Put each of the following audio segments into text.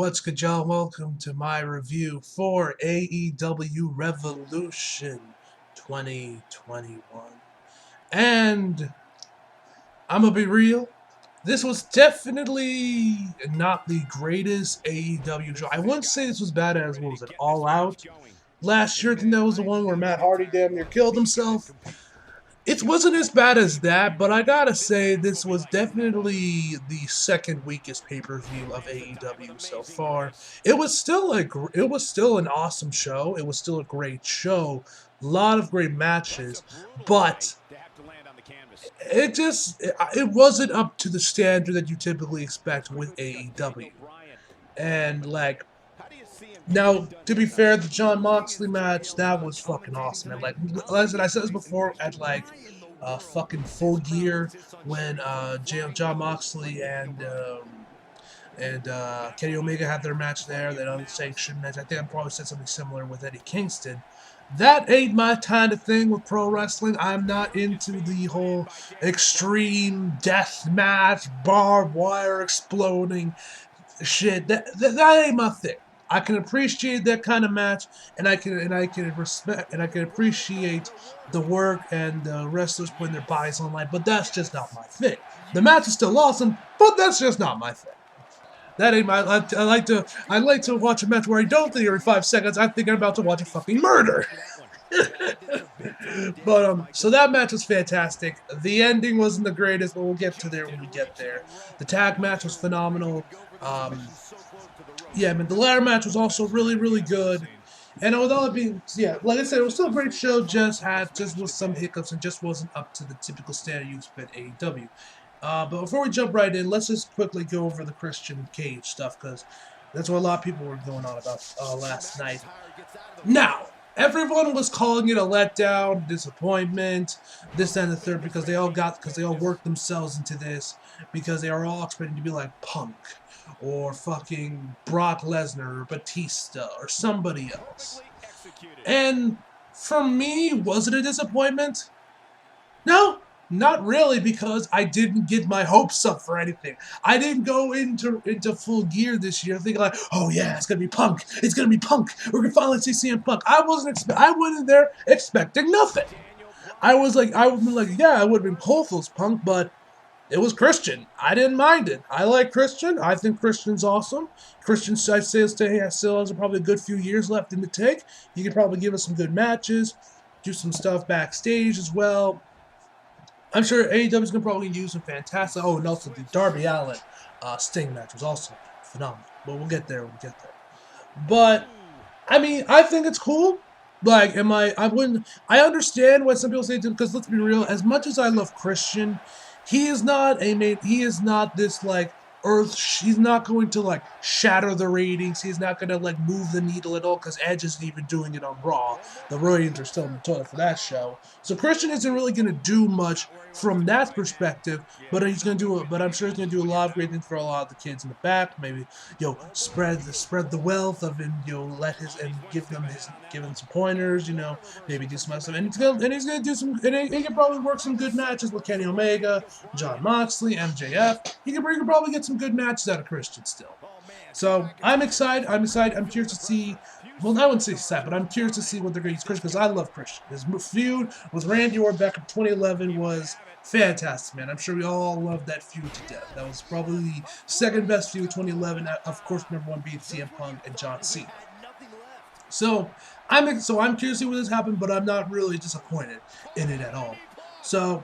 What's good, y'all? Welcome to my review for AEW Revolution 2021. And I'm gonna be real, this was definitely not the greatest AEW show. I wouldn't say this was bad as what was it, All Out last year. I think that was the one where Matt Hardy damn near killed himself. It wasn't as bad as that, but I gotta say this was definitely the second weakest pay-per-view of AEW so far. It was still an awesome show. It was still a great show. A lot of great matches, but it wasn't up to the standard that you typically expect with AEW. And like now, to be fair, the John Moxley match, that was fucking awesome. And like I said this before, at fucking Full Gear when John Moxley and Kenny Omega had their match there, that unsanctioned match. I think I probably said something similar with Eddie Kingston. That ain't my kind of thing with pro wrestling. I'm not into the whole extreme death match, barbed wire exploding shit. That ain't my thing. I can appreciate that kind of match, and I can respect and I can appreciate the work and the wrestlers putting their bodies on line, but that's just not my thing. The match is still awesome, but that's just not my thing. That ain't my. I like to watch a match where I don't think every 5 seconds I think I'm about to watch a fucking murder. But so that match was fantastic. The ending wasn't the greatest, but we'll get to there when we get there. The tag match was phenomenal. Yeah, man, the ladder match was also really, really good. And with all it being, yeah, like I said, it was still a great show. Just with some hiccups and just wasn't up to the typical standard you expect AEW. But before we jump right in, let's just quickly go over the Christian Cage stuff, because that's what a lot of people were going on about last night. Now, everyone was calling it a letdown, disappointment, this and the third, because they all worked themselves into this, because they are all expecting to be like Punk or fucking Brock Lesnar or Batista or somebody else. And for me, was it a disappointment? No, not really, because I didn't get my hopes up for anything. I didn't go into Full Gear this year thinking like, oh yeah, it's gonna be Punk. It's gonna be Punk. We're gonna finally see CM Punk. I went in there expecting nothing. I would have been like, yeah, I would have been cool if it was Punk, but it was Christian. I didn't mind it. I like Christian. I think Christian's awesome. Christian, I'd say, still has probably a good few years left in the tank. He could probably give us some good matches, do some stuff backstage as well. I'm sure AEW's going to probably use some fantastic. Oh, and also the Darby Allin Sting match was also phenomenal. But we'll get there when we get there. But, I mean, I think it's cool. Like, I understand what some people say, because let's be real, as much as I love Christian, he is not this, like, he's not going to, like, shatter the ratings. He's not going to, like, move the needle at all, because Edge isn't even doing it on Raw. The ratings are still in the toilet for that show. So Christian isn't really going to do much from that perspective, but I'm sure he's going to do a lot of great things for a lot of the kids in the back. Maybe, spread the wealth of him, give them some pointers, maybe do some stuff. And he's going to do some, and he can probably work some good matches with Kenny Omega, John Moxley, MJF. He can probably get some good matches out of Christian still. So I'm excited. I'm curious to see. Well, I wouldn't say sad, but I'm curious to see what they're going to use Christian, because I love Christian. His feud with Randy Orton back in 2011 was fantastic, man. I'm sure we all loved that feud to death. That was probably the second best feud of 2011. Of course, number one being CM Punk and John Cena. So I'm curious to see what this happened, but I'm not really disappointed in it at all. So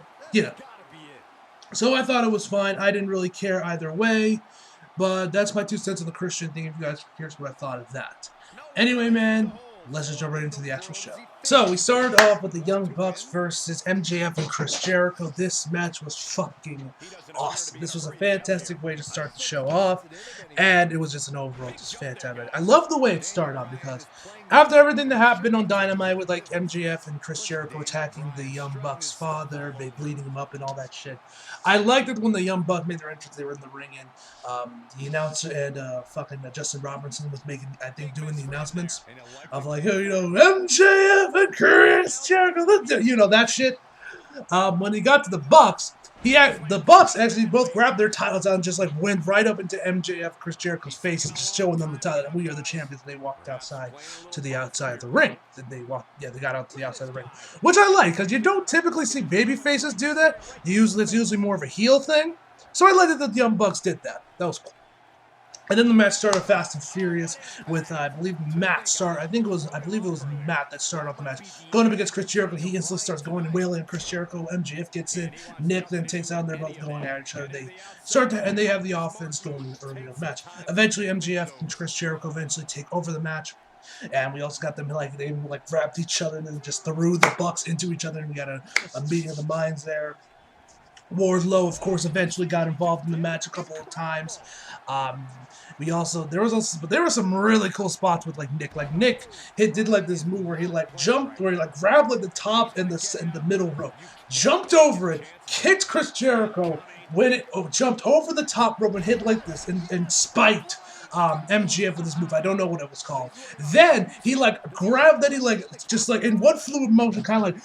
So I thought it was fine. I didn't really care either way. But that's my 2 cents on the Christian thing. If you guys are curious what I thought of that. Anyway, man, let's just jump right into the actual show. So we started off with the Young Bucks versus MJF and Chris Jericho. This match was fucking awesome. This was a fantastic way to start the show off, and it was just an overall just fantastic. I love the way it started off, because after everything that happened on Dynamite with like MJF and Chris Jericho attacking the Young Bucks' father, they bleeding him up and all that shit, I liked it when the Young Bucks made their entrance. They were in the ring, and the announcer and Justin Robertson was doing the announcements of like, MJF and Chris Jericho, that shit. when he got to the Bucks, the Bucks actually both grabbed their titles out and just like went right up into MJF, Chris Jericho's face, just showing them the title that we are the champions. They walked outside to the outside of the ring. They got out to the outside of the ring, which I like because you don't typically see baby faces do that. It's usually more of a heel thing. So I like that the Young Bucks did that. That was cool. And then the match started fast and furious with, I believe Matt I believe it was Matt that started off the match. Going up against Chris Jericho, he instantly starts going and wailing at Chris Jericho. MJF gets in. Nick then takes out, and they're both going at each other. And they have the offense going early in the match. Eventually, MJF and Chris Jericho eventually take over the match. And we also got them they wrapped each other and then just threw the Bucks into each other. And we got a meeting of the minds there. Wardlow, of course, eventually got involved in the match a couple of times. There were some really cool spots with Nick. Nick did this move where he jumped, where he grabbed the top and the middle rope, jumped over it, kicked Chris Jericho, jumped over the top rope and hit this and spiked MJF with this move. I don't know what it was called. Then he grabbed that just in one fluid motion, kind of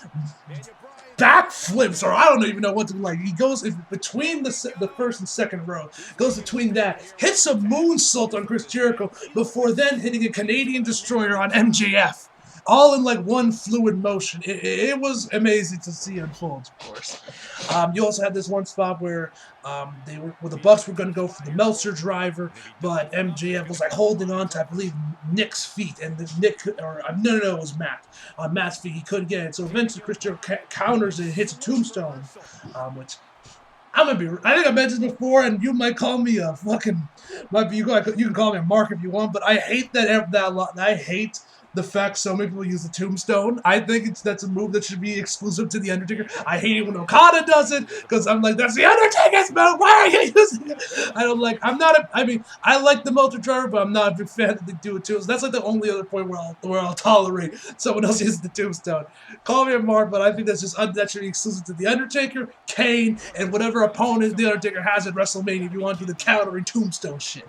backflips, or I don't even know what to do. He goes in between the first and second row, goes between that, hits a moonsault on Chris Jericho before then hitting a Canadian Destroyer on MJF. All in one fluid motion. It was amazing to see unfold, of course. You also had this one spot where the Bucks were going to go for the Meltzer driver, but MJF was holding on to, I believe, Nick's feet, and it was Matt. On Matt's feet, he couldn't get it. So eventually, Chris Jericho counters it and hits a tombstone, which I think I mentioned this before, and you might call me a fucking. You can call me a mark if you want, but I hate that a lot. I hate the fact so many people use the tombstone. I think that's a move that should be exclusive to The Undertaker. I hate it when Okada does it, because I'm that's The Undertaker's move! Why are you using it? I like the Meltzer driver, but I'm not a big fan that they do it too. So that's the only other point where I'll tolerate someone else using the tombstone. Call me a mark, but I think that should be exclusive to The Undertaker, Kane, and whatever opponent The Undertaker has at WrestleMania if you want to do the countering tombstone shit.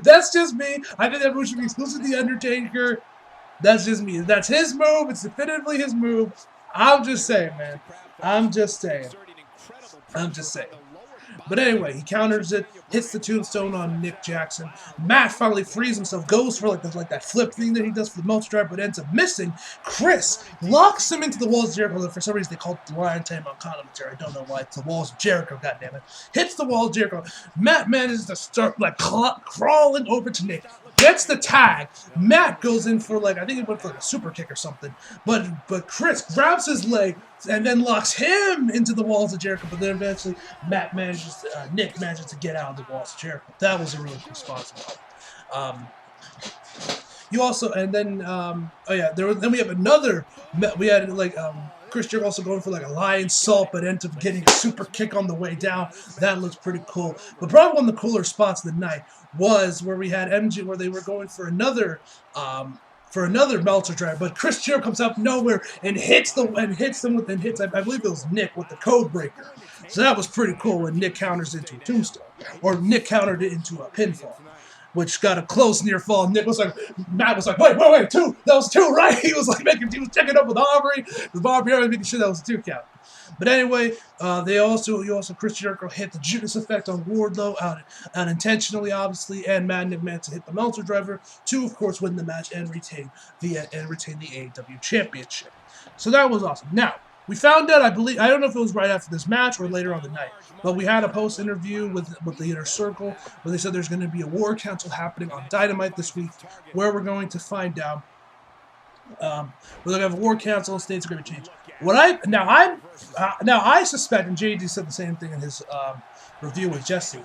That's just me. I think that move should be exclusive to The Undertaker. That's just me. That's his move. It's definitively his move. I'm just saying, man. I'm just saying. But anyway, he counters it, hits the tombstone on Nick Jackson. Matt finally frees himself, goes for that flip thing that he does for the Meltzer drive, but ends up missing. Chris locks him into the walls of Jericho. For some reason, they call it the Lion Time on commentary. I don't know why. It's the walls of Jericho, goddammit. Hits the wall of Jericho. Matt manages to start crawling over to Nick. Gets the tag. Matt goes in for I think he went for a super kick or something. But Chris grabs his leg and then locks him into the walls of Jericho. But then eventually Nick manages to get out of the walls of Jericho. That was a really cool spot. Then we have another. We had Chris Jericho also going for a lion salt, but ended up getting a super kick on the way down. That looks pretty cool. But probably one of the cooler spots of the night was where we had MJ, where they were going for another Meltzer drive, but Chris Jericho comes out of nowhere and hits them I believe it was Nick with the code breaker. So that was pretty cool when Nick counters into a tombstone, or Nick countered it into a pinfall, which got a close near fall. Matt was wait, two. That was two, right? He was checking up with Aubrey. The Aubrey was making sure that was a 2 count. But anyway, Chris Jericho hit the Judas effect on Wardlow unintentionally, obviously, and Nick managed to hit the Meltzer driver to, of course, win the match and retain the AEW Championship. So that was awesome. Now, we found out, I don't know if it was right after this match or later on the night, but we had a post interview with the Inner Circle where they said there's going to be a War Council happening on Dynamite this week, where we're going to find out. We're going to have a War Council. States are going to change. I suspect, and JD said the same thing in his review with Jesse,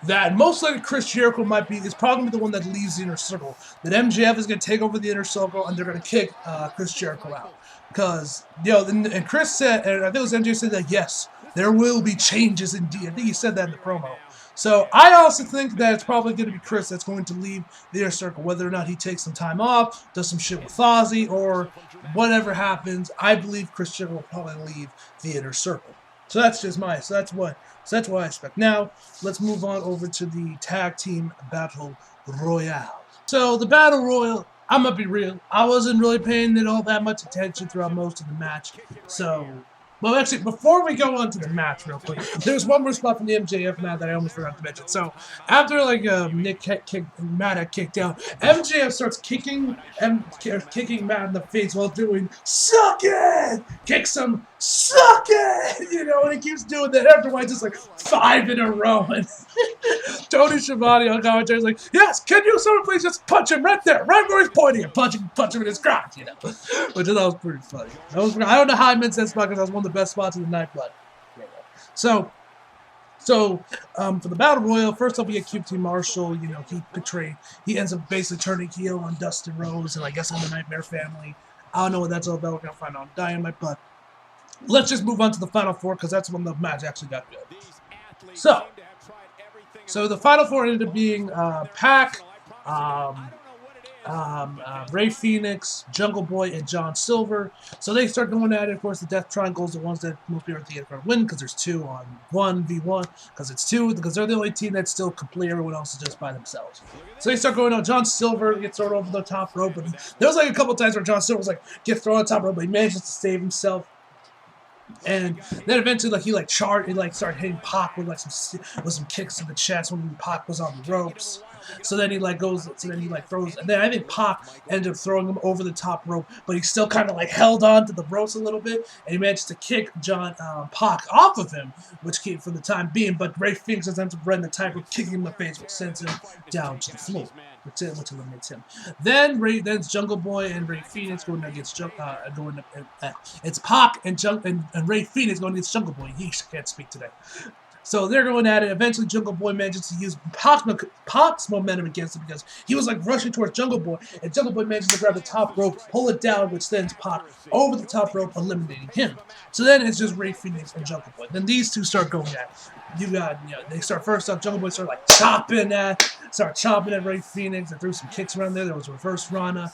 that most likely Chris Jericho is probably the one that leaves the Inner Circle. That MJF is going to take over the Inner Circle, and they're going to kick Chris Jericho out. Because, and Chris said, and I think it was MJ said that, yes, there will be changes indeed. I think he said that in the promo. So I also think that it's probably going to be Chris that's going to leave the Inner Circle, whether or not he takes some time off, does some shit with Fozzy, or whatever happens. I believe Chris Jericho will probably leave the Inner Circle. So that's just that's what I expect. Now let's move on over to the tag team battle royale. So the battle royal I'm gonna be real. I wasn't really paying it all that much attention throughout most of the match. So, well, actually, before we go on to the match, real quick, there's one more spot from the MJF match that I almost forgot to mention. So, after like Nick Matt had kicked out, MJF starts kicking Matt in the face while doing "suck it," kicks him, "suck it," and he keeps doing that. Afterwards, just like 5 in a row, and Tony Schiavone on commentary is like, "Yes, can you someone please just punch him right there, right where he's pointing and punch him in his crotch," Which I thought was pretty funny. I don't know how I missed that spot because that was one of the best spots of the night, but so for the Battle Royal, first off we get QT Marshall. He ends up basically turning heel on Dustin Rhodes and I guess on the Nightmare Family. I don't know what that's all about. We're gonna find out on Dynamite, but let's just move on to the Final Four because that's when the match actually got good. So the Final Four ended up being Pac, Ray Phoenix, Jungle Boy, and John Silver. So they start going at it. Of course, the Death Triangle is the ones that most people think are going to win because there's 2 on 1v1. Because they're the only team that's still complete. Everyone else is just by themselves. So they start going on. John Silver gets thrown over the top rope. But there was like a couple times where John Silver was like gets thrown on the top rope, but he manages to save himself. And then eventually, he started hitting Pac with some kicks to the chest when Pac was on the ropes. So then he throws, and then I think Pac ended up throwing him over the top rope, but he still kind of held on to the ropes a little bit, and he managed to kick Pac off of him, which kept for the time being. But Ray Phoenix ends up running the tightrope, kicking him in the face, which sends him down to the floor, which eliminates him. Then it's Jungle Boy and Ray Phoenix going against it's Pac and Ray Phoenix going against Jungle Boy. Yeesh, I can't speak today. So they're going at it. Eventually, Jungle Boy manages to use Pac's momentum against him because he was rushing towards Jungle Boy, and Jungle Boy manages to grab the top rope, pull it down, which sends Pac over the top rope, eliminating him. So then it's just Ray Phoenix and Jungle Boy. Then these two start going at it. They start first up. Jungle Boy started chopping at Ray Phoenix. They threw some kicks around there. There was a reverse Rana.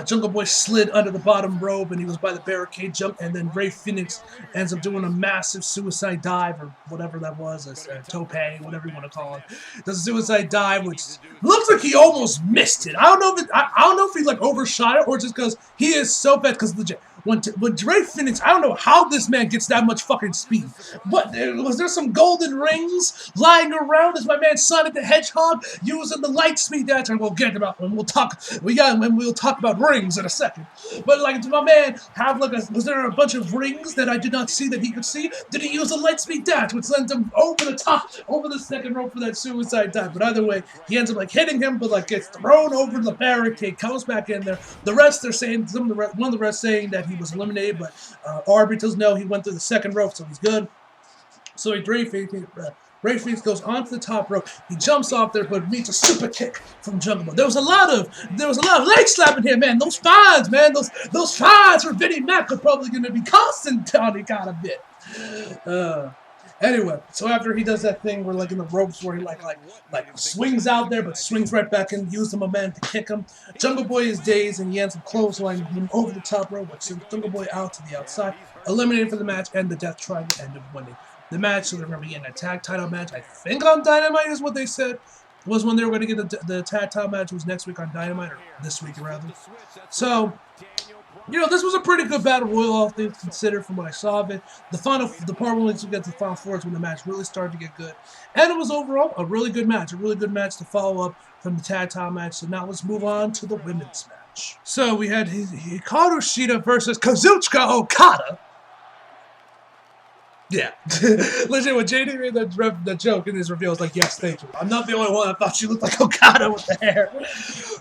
Jungle Boy slid under the bottom rope and he was by the barricade jump, and then Ray Phoenix ends up doing a massive suicide dive or whatever that was, a tope, whatever you want to call it. Does a suicide dive, which looks like he almost missed it. I don't know if he overshot it or just because he is so fast. Because legit, when Ray Phoenix, I don't know how this man gets that much fucking speed. But was there some golden rings lying around? Is my man Sonic the Hedgehog using the light speed that time? We'll get about when we'll talk. We'll talk about rings in a second. But did my man have was there a bunch of rings that I did not see that he could see? Did he use a light speed dash, which sent him over the second rope for that suicide dive? But either way, he ends up hitting him, but gets thrown over the barricade, comes back in there. The rest are saying one of the rest saying that he was eliminated, but Arby tells no, he went through the second rope, so he's good. So Ray Phoenix goes onto the top rope. He jumps off there, but meets a super kick from Jungle Boy. There was a lot of leg slapping here, man. Those fines, man. Those fines for Vinnie Mac are probably going to be costing Tony kind of bit. Anyway, so after he does that thing where in the ropes where he swings out there but swings right back in, use the momentum to kick him. Jungle Boy is dazed and he ends up clotheslining him over the top rope, which sends Jungle Boy out to the outside, eliminated for the match, and the Death Triangle ended up winning the match. So they're going to be getting a tag title match. I think on Dynamite is what they said was when they were going to get the tag title match. Was next week on Dynamite, or this week rather. So this was a pretty good battle royal, all things considered, from what I saw of it. The part when we get to the Final Four is when the match really started to get good. And it was overall a really good match to follow up from the tag title match. So now let's move on to the women's match. So we had Hikaru Shida versus Kazuchika Okada. Yeah. Legit, when JD made the joke in his reveal, I was yes, thank you. I'm not the only one that thought she looked like Okada with the hair.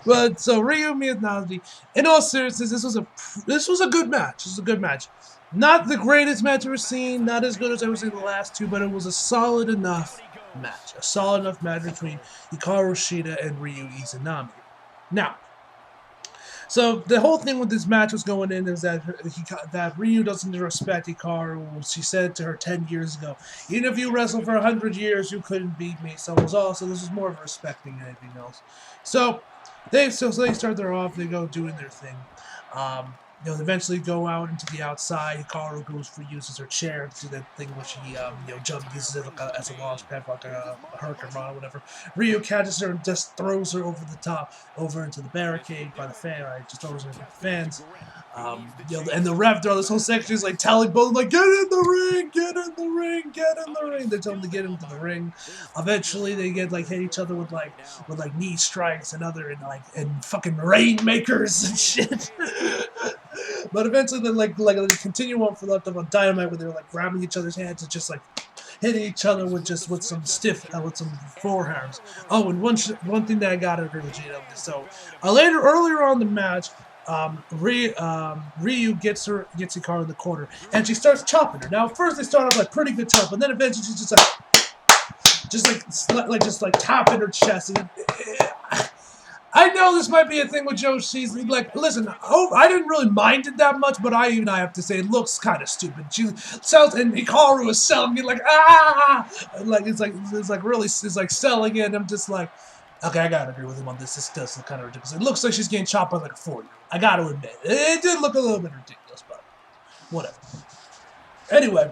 But so Ryu Miyazaki, in all seriousness, this was a good match. This was a good match. Not the greatest match I've ever seen, not as good as I've ever seen the last two, but it was a solid enough match. A solid enough match between Hikaru Shida and Ryu Izanami. Now, so the whole thing with this match was going in is that Ryu doesn't respect Hikaru. She said to her 10 years ago, even if you wrestled for 100 years, you couldn't beat me. So this was more of respecting than anything else. So they start their off. They go doing their thing. eventually go out into the outside. Hikaru uses her chair to do that thing where she, uses it as a launch pad, like a hurricane run or whatever. Ryu catches her and just throws her over the top, over into the barricade by the fan. Right, just throws her into the fans. And the ref throughout this whole section is like telling both like, get in the ring, get in the ring, get in the ring. They tell them to get into the ring. Eventually, they get hit each other with knee strikes and fucking rainmakers and shit. But eventually, they continue on for left of on Dynamite, where they're grabbing each other's hands and just hitting each other with some forearms. Oh, and one thing that I gotta agree with Gino. So earlier on in the match, Ryu gets Hikaru in the corner, and she starts chopping her. Now, at first they start off pretty good chop, but then eventually she's just tapping her chest. And I know this might be a thing with Joe. She's listen, I didn't really mind it that much, but I have to say it looks kind of stupid. She sells, and Hikaru is selling me it's selling it. And I'm just like, okay, I gotta agree with him on this. This does look kind of ridiculous. It looks like she's getting chopped by a 4-year-old. I gotta admit, it did look a little bit ridiculous, but whatever. Anyway.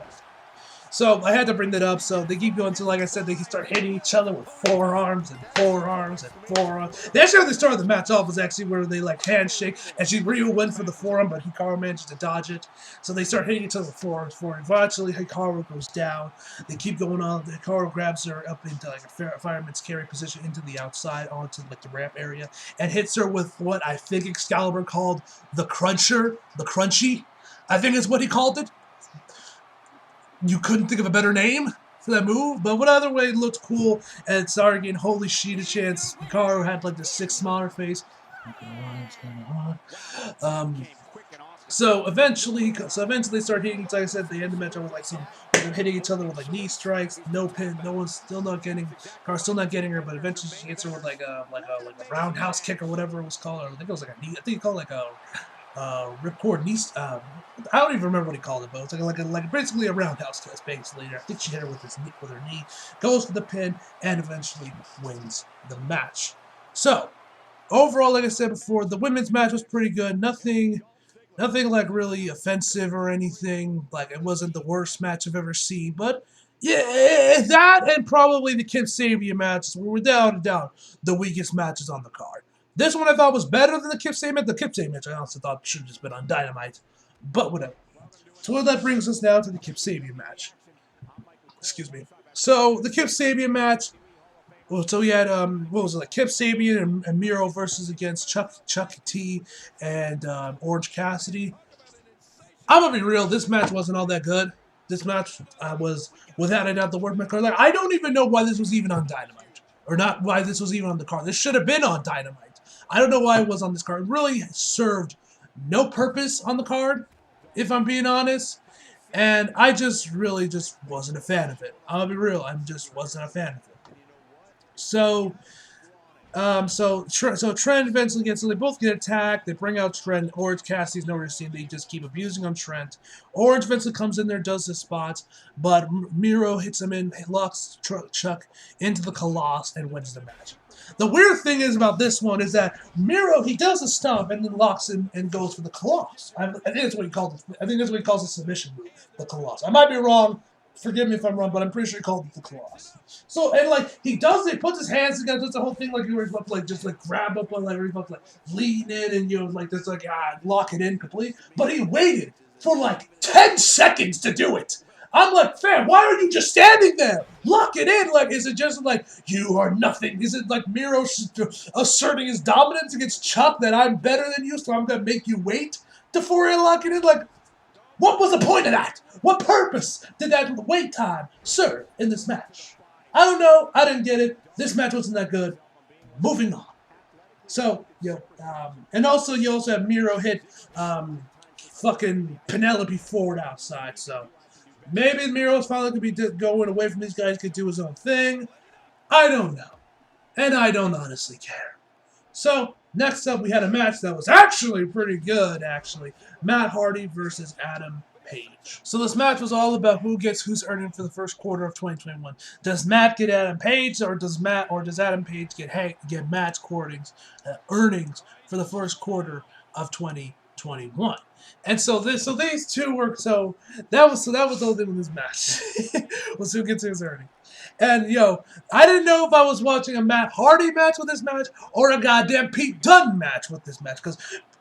So I had to bring that up. So they keep going to, like I said, they start hitting each other with forearms and forearms and forearms. They actually, how they started the match off was actually where they handshake, and Ryu went for the forearm, but Hikaru managed to dodge it. So they start hitting each other with forearms. Eventually, Hikaru goes down. They keep going on. Hikaru grabs her up into a fireman's carry position into the outside onto the ramp area and hits her with what I think Excalibur called the cruncher, the crunchy. I think is what he called it. You couldn't think of a better name for that move, but what other way it looked cool, and it started getting holy shit a chance. Hikaru had this sick smile on her face. So eventually they start hitting. Like I said, they end the match with hitting each other with knee strikes, no pin. No one's still not getting. Hikaru's still not getting her, but eventually she hits her with a roundhouse kick or whatever it was called. Or I think it was a knee. I think he called ripcord knee. I don't even remember what he called it, but it's basically a roundhouse test. Basically, I think she hit her with her knee, goes for the pin, and eventually wins the match. So overall, like I said before, the women's match was pretty good. Nothing really offensive or anything. It wasn't the worst match I've ever seen, but yeah, that and probably the Kip Sabian matches were without a doubt the weakest matches on the card. This one I thought was better than the Kip Sabian match. The Kip Sabian match I also thought should have just been on Dynamite, but whatever. So that brings us now to the Kip Sabian match. Excuse me. So the Kip Sabian match. Well, so we had Kip Sabian and Miro versus against Chuck T and Orange Cassidy. I'm gonna be real. This match wasn't all that good. This match was without a doubt the worst match. I don't even know why this was even on Dynamite, or not why this was even on the card. This should have been on Dynamite. I don't know why it was on this card. It really served no purpose on the card, if I'm being honest. And I just wasn't a fan of it. I'll be real. I just wasn't a fan of it. So Trent eventually gets. So they both get attacked. They bring out Trent. Orange Cassidy's nowhere to see. They just keep abusing on Trent. Orange eventually comes in there, does his spots, but Miro hits him in, locks Chuck into the Colossus, and wins the match. The weird thing is about this one is that Miro, he does a stomp and then locks in and goes for the Colossus. I think that's what he calls it. I think that's what he calls a submission move, the Colossus. I might be wrong. Forgive me if I'm wrong, but I'm pretty sure he called it the Colossus. So, and he does it, puts his hands together, does the whole thing you were about to grab up on, you're about to lean in and just lock it in completely. But he waited for 10 seconds to do it. I'm like, fam, why are you just standing there? Lock it in. Is it just you are nothing? Is it Miro asserting his dominance against Chuck that I'm better than you, so I'm going to make you wait before I lock it in? What was the point of that? What purpose did that wait time serve in this match? I don't know. I didn't get it. This match wasn't that good. Moving on. So, and also you also have Miro hit fucking Penelope Ford outside. So maybe Miro's finally could be going away from these guys, could do his own thing. I don't know. And I don't honestly care. So, next up, we had a match that was actually pretty good, Matt Hardy versus Adam Page. So this match was all about who's earning for the first quarter of 2021. Does Matt get Adam Page, or does Adam Page get Matt's earnings for the first quarter of 2021? 2021. And so these two were that was the whole thing with this match. Was who gets his earning. And I didn't know if I was watching a Matt Hardy match with this match or a goddamn Pete Dunne match with this match, because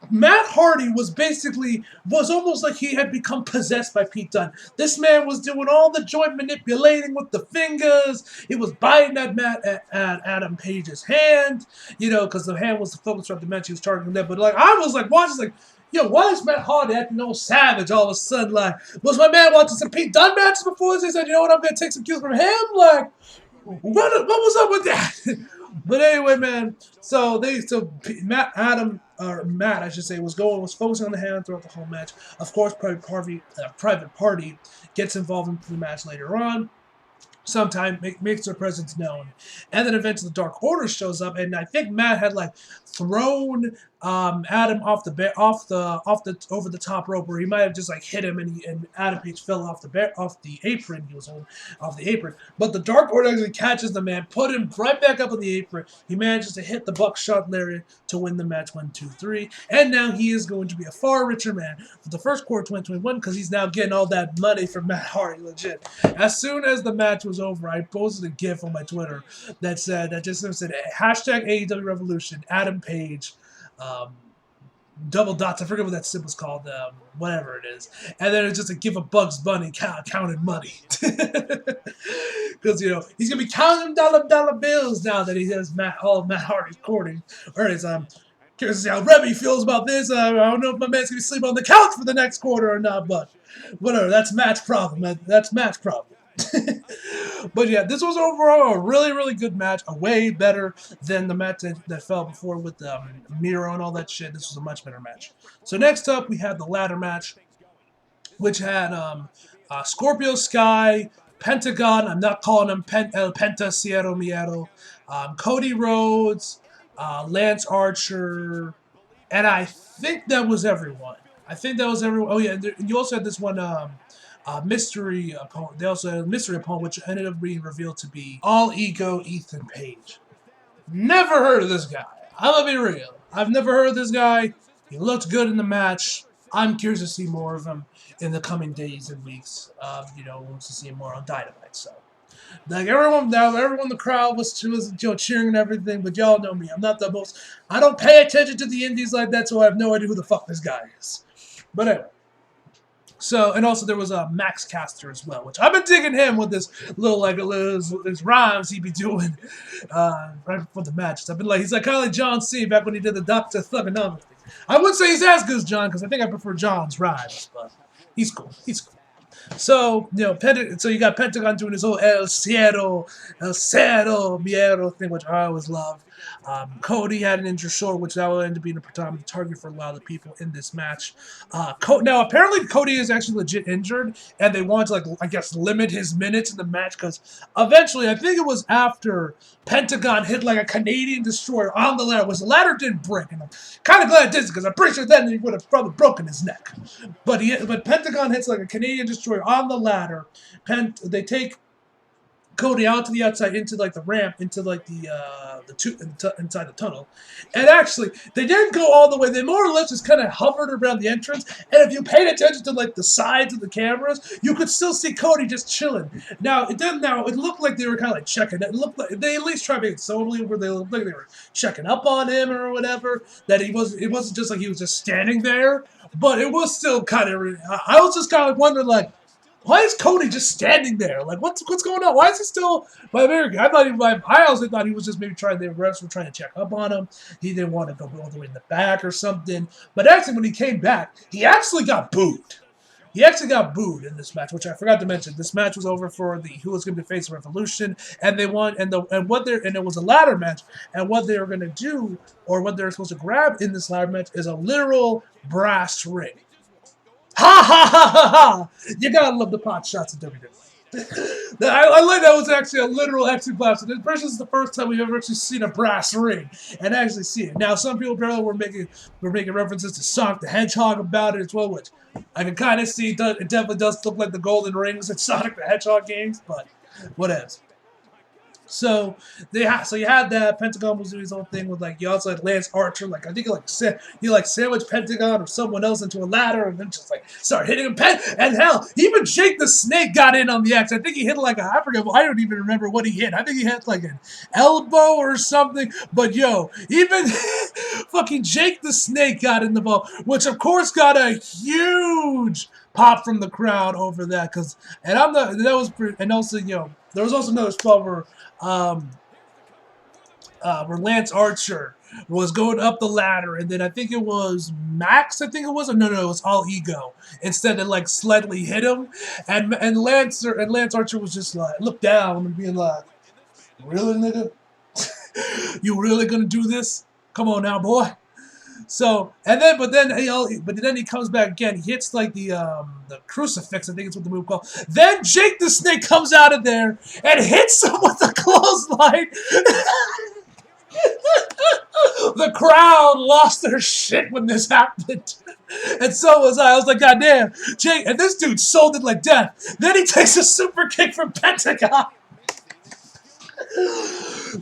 Matt Hardy was almost like he had become possessed by Pete Dunne. This man was doing all the joint manipulating with the fingers. He was biting at Adam Page's hand, because the hand was the focus of the match. He was targeting that, but I was watching why is Matt Hardy acting all savage all of a sudden? Was my man watching some Pete Dunne matches before this? He said, you know what, I'm going to take some cues from him? What was up with that? But anyway, man, Matt, I should say, was focusing on the hand throughout the whole match. Of course, Private Party gets involved in the match later on. Sometime makes their presence known, and then eventually the Dark Order shows up, and I think Matt had thrown Adam off the over the top rope, where he might have just hit him, and Adam Page fell off the apron. He was off the apron, but the Dark Order actually catches the man, put him right back up on the apron. He manages to hit the buckshot lariat to win the match 1-2-3, and now he is going to be a far richer man for the first quarter of 2021 because he's now getting all that money from Matt Hardy. Legit. As soon as the match was over, I posted a GIF on my Twitter that said hashtag AEW Revolution, Adam Page, double dots. I forget what that symbol's called, whatever it is. And then it's just a GIF of Bugs Bunny counting money, because he's gonna be counting dollar bills now that he has all of Matt Hardy's courting. Or curious to see how Remy feels about this. I don't know if my man's gonna be sleeping on the couch for the next quarter or not, but whatever. That's Matt's problem. That's Matt's problem. But yeah, this was overall a really, really good match. A way better than the match that fell before with Miro and all that shit. This was a much better match. So next up, we had the ladder match, which had Scorpio Sky, Pentagon. I'm not calling him Penta Cierro Miedo. Cody Rhodes, Lance Archer, and I think that was everyone. Oh yeah, you also had this one. Mystery opponent. They also had a mystery opponent, which ended up being revealed to be All Ego Ethan Page. Never heard of this guy. I'm gonna be real. I've never heard of this guy. He looked good in the match. I'm curious to see more of him in the coming days and weeks. We'll see him more on Dynamite. So, everyone in the crowd was cheering and everything. But y'all know me. I'm not the most. I don't pay attention to the indies like that, so I have no idea who the fuck this guy is. But anyway. So, and also there was a Max Caster as well, which I've been digging him with this his rhymes he be doing right before the matches. I've been he's kind of like John C. back when he did the Dr. Thugonomics thing. I wouldn't say he's as good as John, because I think I prefer John's rhymes, but he's cool. So, so you got Pentagon doing his whole El Cielo Miedo thing, which I always love. Cody had an injured shoulder, which that will end up being a predominant target for a lot of the people in this match. Now, apparently, Cody is actually legit injured, and they wanted to, limit his minutes in the match, because eventually, I think it was after Pentagon hit a Canadian Destroyer on the ladder, which the ladder didn't break, and I'm kind of glad it didn't, because I'm pretty sure then he would have probably broken his neck. But Pentagon hits a Canadian Destroyer on the ladder. They take Cody out to the outside into the ramp, into inside the tunnel, and actually they didn't go all the way. They more or less just kind of hovered around the entrance. And if you paid attention to the sides of the cameras, you could still see Cody just chilling. Now it looked like they were kind of checking. It looked like they at least tried to make it so where they looked like they were checking up on him or whatever. That it wasn't just like he was just standing there, but it was still kind of. I was just kind of wondering why is Cody just standing there? What's going on? Why is he still by American? I honestly thought he was just maybe the refs were trying to check up on him. He didn't want to go all the way in the back or something. But actually, when he came back, he actually got booed. He actually got booed in this match, which I forgot to mention. This match was over for who was going to face Revolution, and they won. And it was a ladder match. And what they were going to do, or what they were supposed to grab in this ladder match, is a literal brass ring. Ha ha ha ha ha! You gotta love the pot shots of WWE. I like that was actually a literal blast. This is the first time we've ever actually seen a brass ring and actually see it. Now, some people apparently were making references to Sonic the Hedgehog about it as well, which I can kind of see. It definitely does look like the golden rings in Sonic the Hedgehog games, but whatever. So so you had that Pentagon was doing his own thing with like you also had Lance Archer, like I think he like sandwiched Pentagon or someone else into a ladder and then just like start hitting him. And hell, even Jake the Snake got in on the act. I think he hit like I forget. I don't even remember what he hit. I think he hit like an elbow or something. But yo, even fucking Jake the Snake got in the ball, which of course got a huge pop from the crowd over that. Cause and I'm not that was pretty, and also there was also another spot where Lance Archer was going up the ladder, and then I think it was Max. I think it was no, it was All Ego. Instead of like slightly hit him, and Lance Archer was just like look down and being like, "Really, nigga? You really gonna do this? Come on now, boy." So but then he comes back again. He hits like the crucifix. I think it's what the move called. Then Jake the Snake comes out of there and hits him with the clothesline. The crowd lost their shit when this happened. And so was I. I was like, God damn, Jake. And this dude sold it like death. Then he takes a super kick from Pentagon.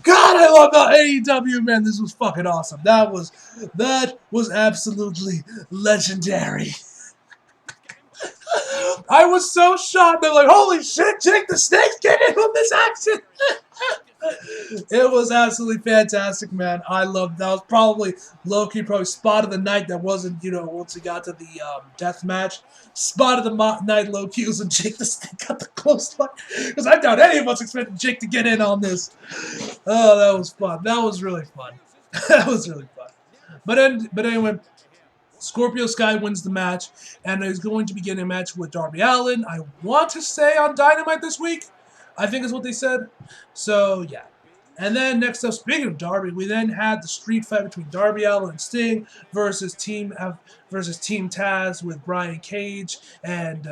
God, I love that AEW, man. This was fucking awesome. That was absolutely legendary. I was so shocked. They're like, holy shit, Jake the Snake's getting on this action. It was absolutely fantastic, man. I loved that. Was probably low-key, probably spot of the night that wasn't, once he got to the death match. Spot of the night low-key was when Jake the Snake got the close line. Because I doubt any of us expected Jake to get in on this. Oh, that was fun. That was really fun. That was really fun. But anyway, Scorpio Sky wins the match, and is going to be getting a match with Darby Allin. I want to say on Dynamite this week. I think is what they said. So, yeah. And then next up, speaking of Darby, we then had the street fight between Darby Allin and Sting versus Team Taz with Brian Cage and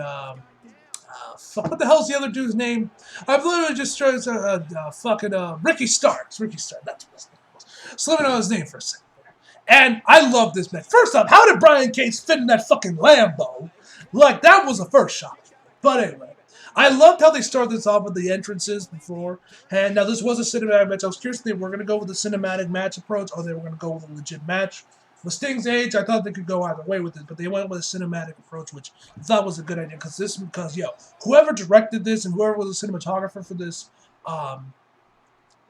fuck, what the hell's the other dude's name? I've literally just tried fucking Ricky Starks. Ricky Starks. That's what his name was. Slipping on his name for a second. And I love this match. First off, how did Brian Cage fit in that fucking Lambo? Like, that was the first shot. But anyway. I loved how they started this off with the entrances before. And now this was a cinematic match. I was curious if they were going to go with the cinematic match approach or they were going to go with a legit match. With Sting's age, I thought they could go either way with it, but they went with a cinematic approach, which I thought was a good idea. Because whoever directed this and whoever was the cinematographer for this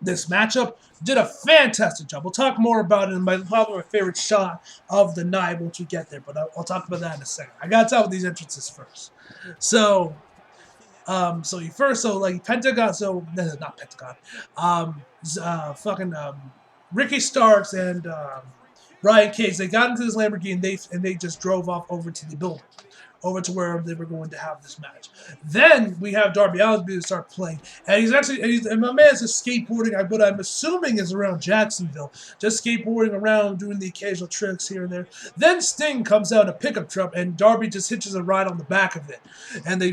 this matchup did a fantastic job. We'll talk more about it in probably my favorite shot of the night once we get there, but I'll talk about that in a second. I got to talk about these entrances first. So Pentagon, not Pentagon, Ricky Starks and Brian Cage, they got into this Lamborghini and they just drove off over to the building, over to where they were going to have this match. Then we have Darby Allin to start playing, and my man's just skateboarding. What I'm assuming is around Jacksonville, just skateboarding around, doing the occasional tricks here and there. Then Sting comes out in a pickup truck, and Darby just hitches a ride on the back of it, and they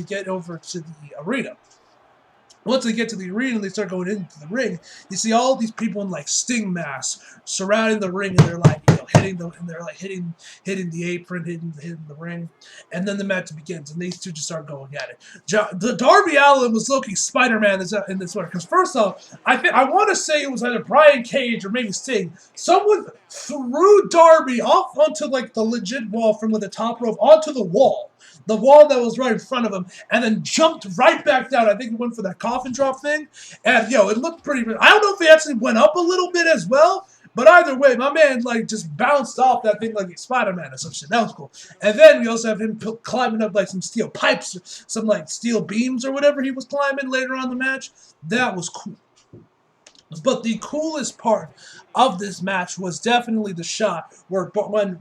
get over to the arena. Once they get to the arena and they start going into the ring, you see all these people in like Sting masks surrounding the ring, and they're like hitting the apron, hitting the ring, and then the match begins, and these two just start going at it. The Darby Allin was looking Spider-Man in this one, because first off, I want to say it was either Brian Cage or maybe Sting. Someone threw Darby off onto like the legit wall from the top rope onto the wall. The wall that was right in front of him, and then jumped right back down. I think he went for that coffin drop thing, and it looked pretty good. I don't know if he actually went up a little bit as well, but either way, my man just bounced off that thing like he's Spider-Man or some shit. That was cool. And then we also have him climbing up like some steel pipes, some like steel beams or whatever he was climbing later on in the match. That was cool. But the coolest part of this match was definitely the shot when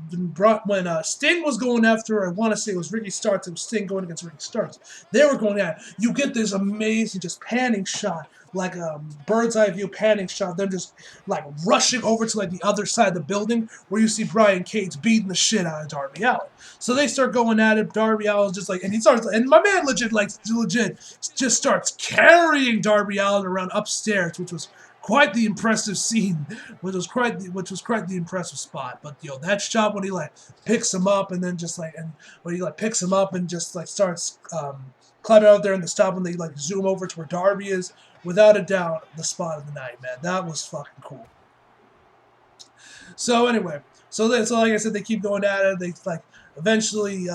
Sting was going after, I want to say it was Ricky Starks, it was Sting going against Ricky Starks. They were going at it. You get this amazing just panning shot, like a bird's eye view panning shot, them just like rushing over to like the other side of the building where you see Brian Cage beating the shit out of Darby Allin. So they start going at it. Darby Allin's just like, and my man legit just starts carrying Darby Allin around upstairs, which was quite the impressive scene, which was quite the impressive spot. But that shot when he picks him up and then picks him up and just starts climbing out there in the stop when they zoom over to where Darby is without a doubt, the spot of the night, man. That was fucking cool. So anyway, so like I said, they keep going at it. They like eventually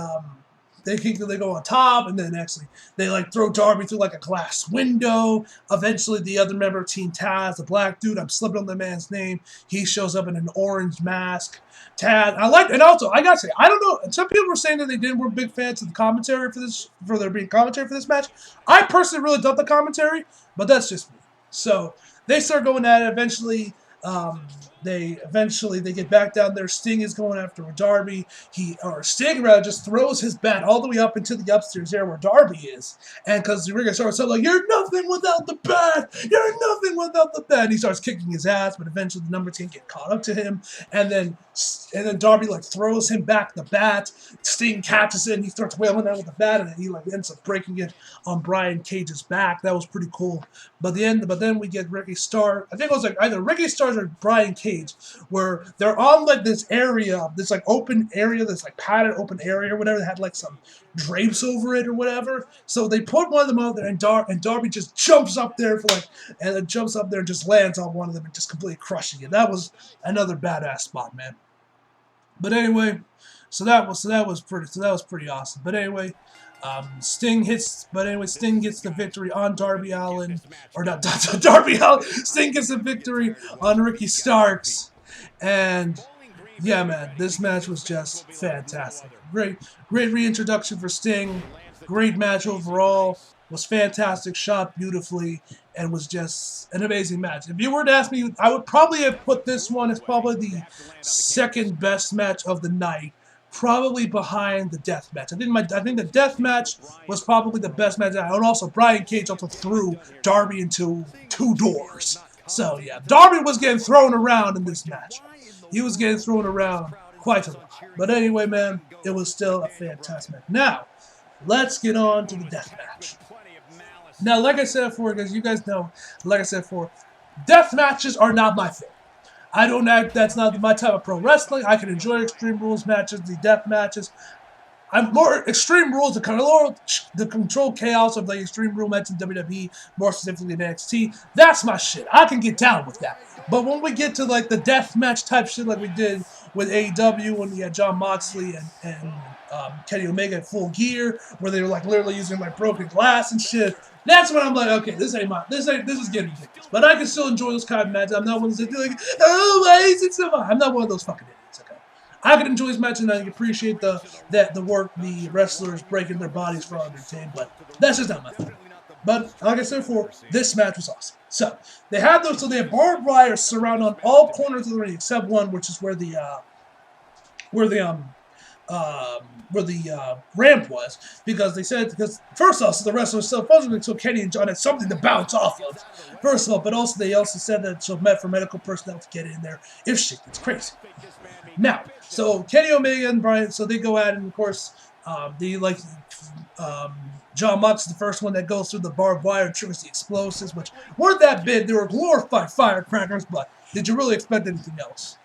they go on top, and then actually they like throw Darby through like a glass window. Eventually, the other member of Team Taz, the black dude, I'm slipping on the man's name. He shows up in an orange mask. Taz, and also I gotta say, I don't know. Some people were saying that they were big fans of the commentary for there being commentary for this match. I personally really dug the commentary, but that's just me. So they start going at it. Eventually, they get back down there. Sting is going after Darby. Sting rather just throws his bat all the way up into the upstairs area where Darby is. And because the ringer starts like, "You're nothing without the bat. You're nothing without the bat." And he starts kicking his ass, but eventually the number 10 get caught up to him. And then Darby like throws him back the bat. Sting catches it and he starts wailing out with the bat, and then he like ends up breaking it on Brian Cage's back. That was pretty cool. But then we get Ricky Starr. I think it was like either Ricky Starr or Brian Cage, where they're on like this area, this like open area, this like padded open area or whatever, that had like some drapes over it or whatever. So they put one of them out there, and Darby just jumps up there and just lands on one of them and just completely crushing it. That was another badass spot, man. But anyway, so that was pretty awesome. But anyway, Sting gets the victory on Darby Allin, or not Darby Allin. Sting gets the victory on Ricky Starks, and yeah, man, this match was just fantastic. Great reintroduction for Sting. Great match overall. Was fantastic, shot beautifully, and was just an amazing match. If you were to ask me, I would probably have put this one as probably the second best match of the night. Probably behind the death match. I think the death match was probably the best match. And also, Brian Cage also threw Darby into 2 doors. So yeah, Darby was getting thrown around in this match. He was getting thrown around quite a lot. But anyway, man, it was still a fantastic match. Now, let's get on to the death match. Now, like I said before, because you guys know, death matches are not my thing. That's not my type of pro wrestling. I can enjoy Extreme Rules matches, the death matches. I'm more Extreme Rules, the control chaos of the Extreme Rule match in WWE, more specifically in NXT. That's my shit. I can get down with that. But when we get to like the death match type shit like we did with AEW when we had Jon Moxley and Kenny Omega in Full Gear, where they were like literally using like broken glass and shit. That's when I'm like, okay, this is getting ridiculous. But I can still enjoy those kind of matches. I'm not one of those like, oh, why is it so hard? I'm not one of those fucking idiots, okay? I can enjoy these matches and I can appreciate the work the wrestlers breaking their bodies for entertainment, but that's just not my thing. But like I said before, this match was awesome. So they had barbed wire surround on all corners of the ring except one, which is where the ramp was, because first off, so the wrestlers so Kenny and John had something to bounce off of, first of all, but also they also said that for medical personnel to get in there if shit gets crazy. Now, so Kenny Omega and Brian, so they go at it, and of course, Jon Mox is the first one that goes through the barbed wire and triggers the explosives, which weren't that big. They were glorified firecrackers, but did you really expect anything else?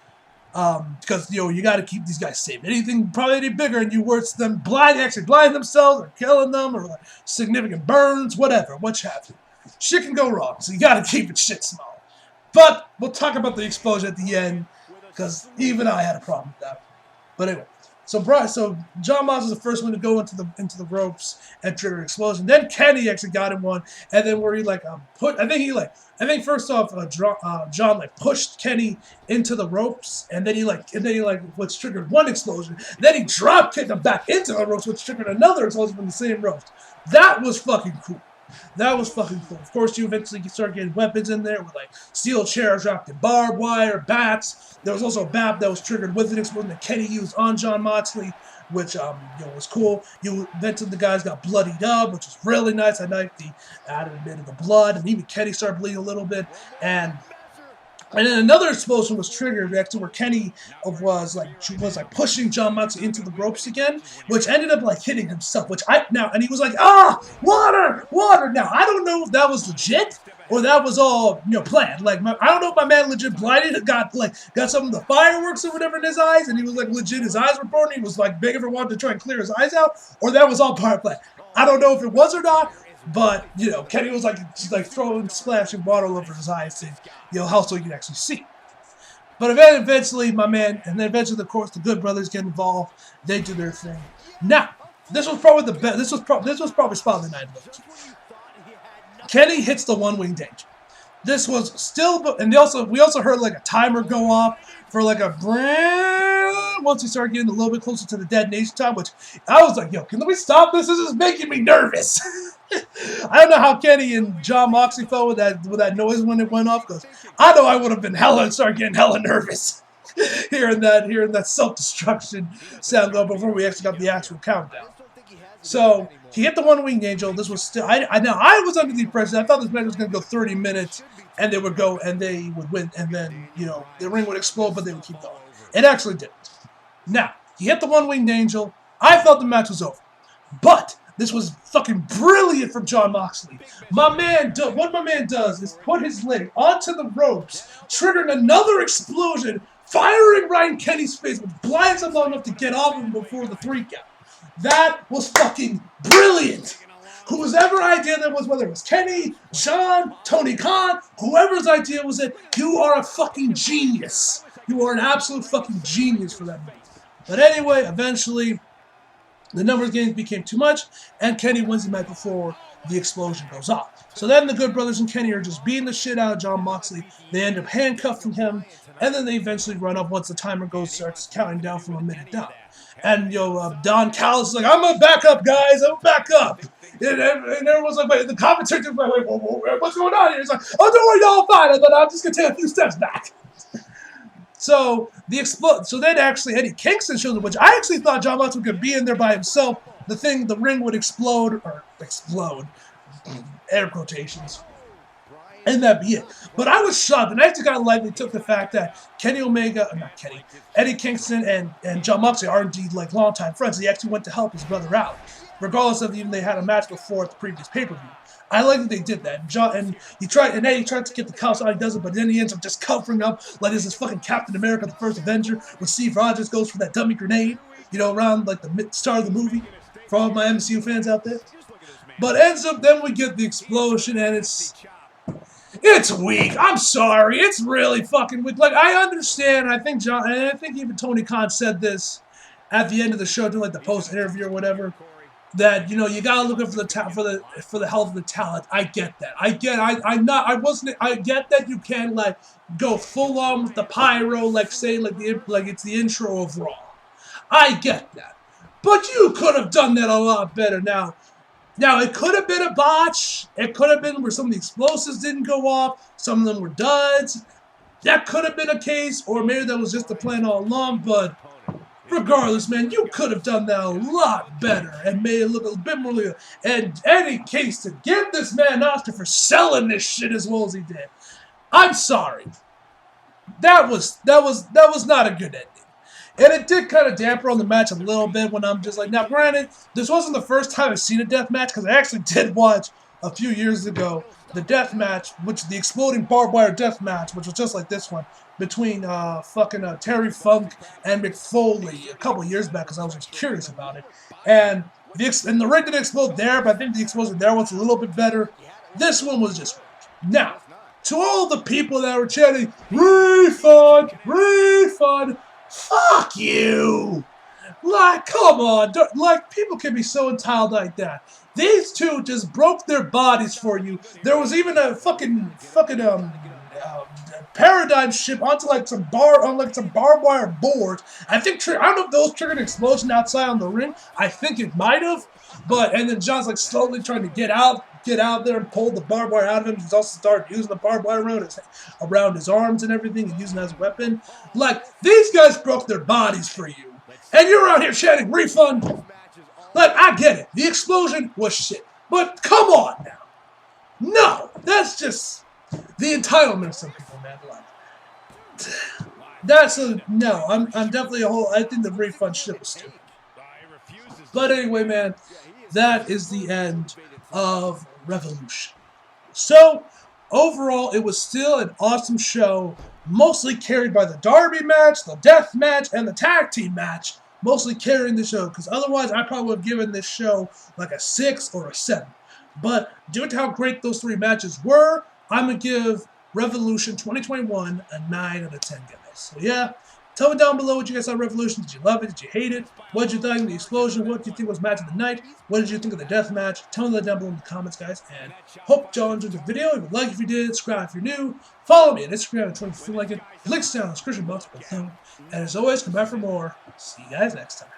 Because, you got to keep these guys safe. Anything probably any bigger and you worse them blind themselves or killing them or like significant burns, whatever, what have you. Shit can go wrong, so you got to keep it shit small. But we'll talk about the explosion at the end, because even I had a problem with that. But anyway, so Jon Mox was the first one to go into the ropes and trigger an explosion. Then Kenny actually got him one, and then where he I think first off John pushed Kenny into the ropes, and then he which triggered one explosion. Then he drop kicked him back into the ropes, which triggered another explosion from the same ropes. That was fucking cool. Of course, you eventually start getting weapons in there with like steel chairs wrapped in barbed wire, bats. There was also a bat that was triggered with an explosion that Kenny used on Jon Moxley, which was cool. Eventually the guys got bloodied up, which was really nice. I liked the added a bit of the blood, and even Kenny started bleeding a little bit, and then another explosion was triggered actually where Kenny was pushing Jon Moxley into the ropes again, which ended up hitting himself. And he was like, water. Now I don't know if that was legit or that was all planned. I don't know if my man legit blinded, got some of the fireworks or whatever in his eyes, and he was legit his eyes were burning. He was begging for water to try and clear his eyes out, or that was all part of plan. I don't know if it was or not. But, you know, Kenny was like throwing splashing water all over his eyes to, you know, so you can actually see. But eventually, my man, and then eventually, of course, the Good Brothers get involved. They do their thing. Now, this was probably the best. This was probably spot of the night. Kenny hits the one-winged angel. This was still, and we also heard like a timer go off for like a brand once we started getting a little bit closer to the detonation time, which I was like, yo, can we stop this? This is making me nervous. I don't know how Kenny and John Moxley felt with that noise when it went off, because I know I would have been started getting hella nervous hearing that self-destruction sound go before we actually got the actual countdown. So he hit the one-winged angel. This was still. I was under the impression I thought this match was going to go 30 minutes, and they would win, and then the ring would explode, but they would keep going. It actually didn't. Now he hit the one-winged angel. I thought the match was over, but this was fucking brilliant from John Moxley. What my man does is put his leg onto the ropes, triggering another explosion, firing right in Kenny's face, which blinds him long enough to get off him before the 3 count. That was fucking brilliant. Whoever idea that was, whether it was Kenny, John, Tony Khan, whoever's idea was it, you are a fucking genius. You are an absolute fucking genius for that move. But anyway, eventually, the numbers games became too much, and Kenny wins the match before the explosion goes off. So then the Good Brothers and Kenny are just beating the shit out of John Moxley. They end up handcuffing him, and then they eventually run up once the timer starts counting down from a minute down. And Don Callis is like, I'm gonna back up, guys. I'm gonna back up. And everyone's like, wait. The commentator's like, wait, what's going on here? He's like, oh, don't worry, y'all fine. But I'm just gonna take a few steps back. So then actually Eddie Kingston shows up, which I actually thought John Moxley could be in there by himself. The ring would explode, air quotations, and that'd be it. But I was shocked, and I actually kind of lightly took the fact that Eddie Kingston and John Moxley are indeed like longtime friends. He actually went to help his brother out, regardless of even they had a match before at the previous pay-per-view. I like that they did that. Eddie tried to get the counts out, he does it, but then he ends up just covering up like this is fucking Captain America, the First Avenger, when Steve Rogers goes for that dummy grenade, around like the start of the movie, for all my MCU fans out there. But then we get the explosion, and it's weak. I'm sorry. It's really fucking weak. Like, I understand. I think even Tony Khan said this at the end of the show, doing like the post interview or whatever, that you gotta look for the health of the talent. I get that. I get that you can like go full on with the pyro, like say like it's the intro of Raw. I get that, but you could have done that a lot better. Now it could have been a botch. It could have been where some of the explosives didn't go off. Some of them were duds. That could have been a case, or maybe that was just the plan all along. But regardless, man, you could have done that a lot better and made it look a bit more real. And Eddie Kingston, give this man an Oscar for selling this shit as well as he did. I'm sorry. That was not a good ending. And it did kind of damper on the match a little bit when I'm just like, now granted, this wasn't the first time I've seen a death match, because I actually did watch a few years ago the death match, the exploding barbed wire death match, which was just like this one, between Terry Funk and Mick Foley a couple years back, because I was just curious about it. And the ring didn't explode there, but I think the explosion there was a little bit better. This one was just weak. Now, to all the people that were chanting, refund, refund, fuck you! Like, come on. Like, people can be so entitled like that. These two just broke their bodies for you. There was even a fucking paradigm ship onto like some barbed wire boards. I don't know if those triggered an explosion outside on the ring. I think it might have. And then John's like slowly trying to get out there and pull the barbed wire out of him. He's also started using the barbed wire around his arms and everything, and using it as a weapon. Like, these guys broke their bodies for you. And you're out here chanting refund. Like, I get it. The explosion was shit. But come on now. No, that's just the entitlement of some people, man. Like, no. I'm definitely I think the refund shit was stupid. But anyway, man, that is the end of Revolution. So, overall, it was still an awesome show, mostly carried by the Derby match, the Death match, and the Tag Team match, mostly carrying the show, because otherwise I probably would have given this show like a 6 or a 7. But due to how great those 3 matches were, I'm going to give Revolution 2021 a 9 out of 10, guys. So yeah, tell me down below what you guys thought of Revolution. Did you love it? Did you hate it? What did you think of the explosion? What did you think was match of the night? What did you think of the death match? Tell me that down below in the comments, guys. And hope y'all enjoyed the video. If you like, if you did, subscribe if you're new. Follow me on Instagram and Twitter if you feel like it. Links down in the description box below. And as always, come back for more. See you guys next time.